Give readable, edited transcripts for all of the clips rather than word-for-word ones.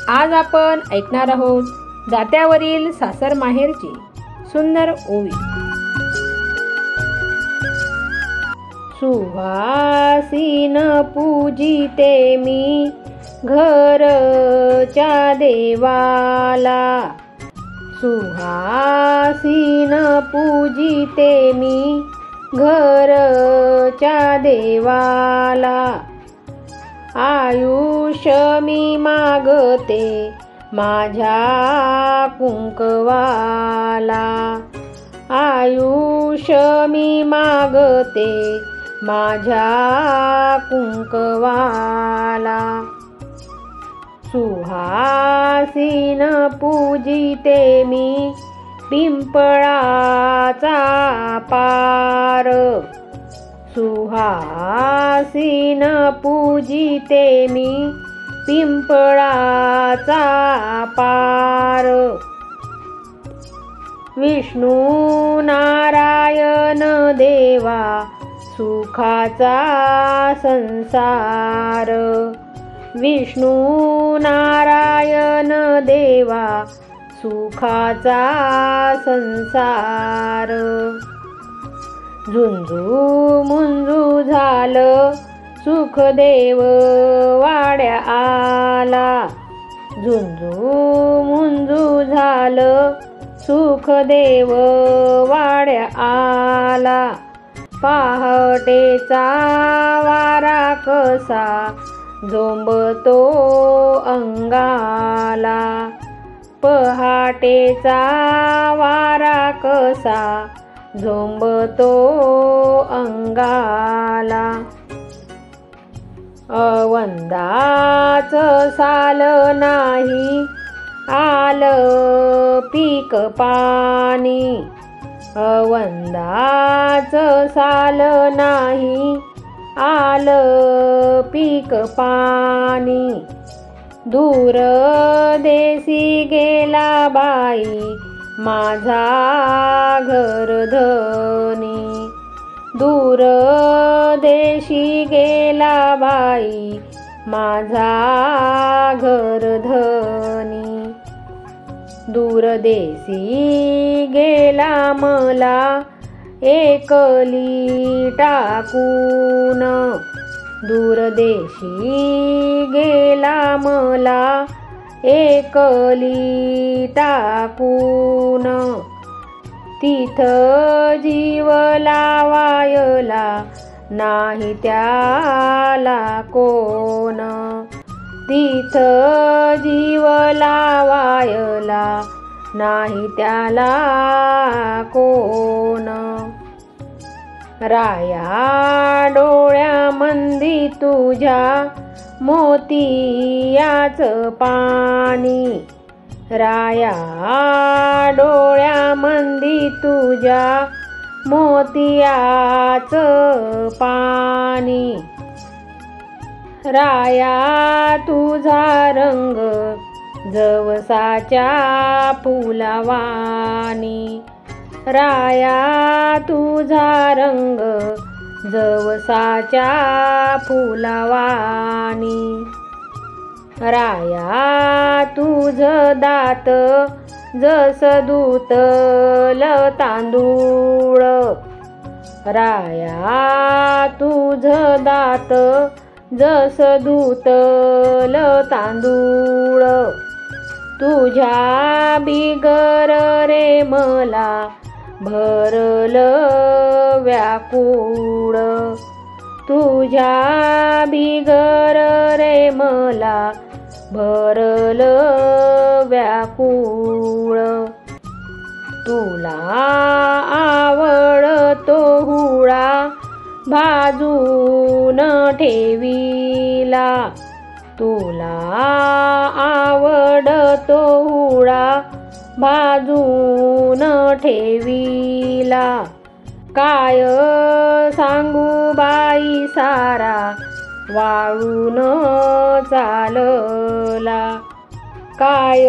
आज आपण ऐकणार आहोत जात्यावरील सासर माहेरची सुंदर ओवी. सुवासीन पूजिते मी घरच्या देवाला, सुहासीन पूजिते मी घरच्या देवाला. आयुष्य मी मागते माझ्या कुंकवाला, आयुष्य मी मागते माझ्या कुंकवाला. सुहासीन पूजिते मी पिंपळाचा पार, सुहासीन पूजिते मी पिंपळाचा पार. विष्णू नारायण देवा सुखाचा संसार, विष्णू नारायण देवा सुखाचा संसार. झुंजू मुंजू झालं सुखदेव वाड्या आला, झुंजू मुंजू झालं सुखदेव वाड्या आला. पहाटेचा वारा कसा झोंबतो अंगाला, पहाटेचा वारा कसा झोंबतो अंगाला. अवंदाच साल नाही आलं पीक पाणी, अवंदाच साल नाही आलं पीक पाणी. दूर देशी गेला बाई माझा घरधनी, दूर देशी गेला बाई माझा घरधनी. दूर देशी गेला मला एकली टाकून, दूर देशी गेला मला एकली टाकून. तिथं जीव लावायला नाही त्याला कोण, तिथं जीव लावायला नाही त्याला कोण. राया डोळ्यामंदी तुझ्या मोतियाच पाणी, राया डोळ्यामंदी तुझ्या मोतियाच पाणी. राया तुझा रंग जवसाच्या फुलावानी, राया तुझा रंग जवसाच्या फुलावानी. राया तुझ दात जस दूतल तांदूळ, राया तुझ दात जस धुतल तांदूळ. तुझ्या बिगर रे मला भरल व्याकुळ, तुझ्या बिगर रे मला भरल व्याकुळ. तुला आवडतो हुळा भाजून ठेवीला, तुला आवडतो हुळा भाजून ठेवीला. काय सांगू बाई सारा वाळून चालला, काय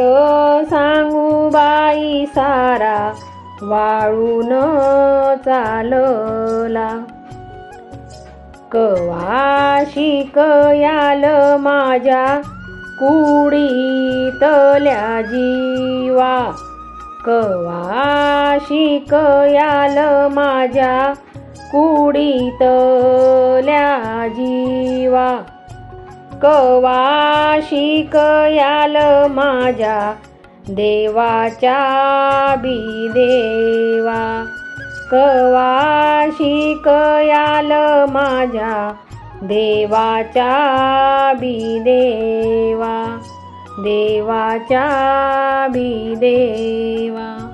सांगू बाई सारा वाळून चालला. कवा शिकयाल माझ्या कुडीतल्या जीवा, कवा शिकयाल माझ्या कुडीतल्या जीवा, कवा शिकयाल माझ्या देवाच्या बी देवा, कवा शिकयाल माझ्या देवाच्या बी देवा, देवाच्या बी देवा.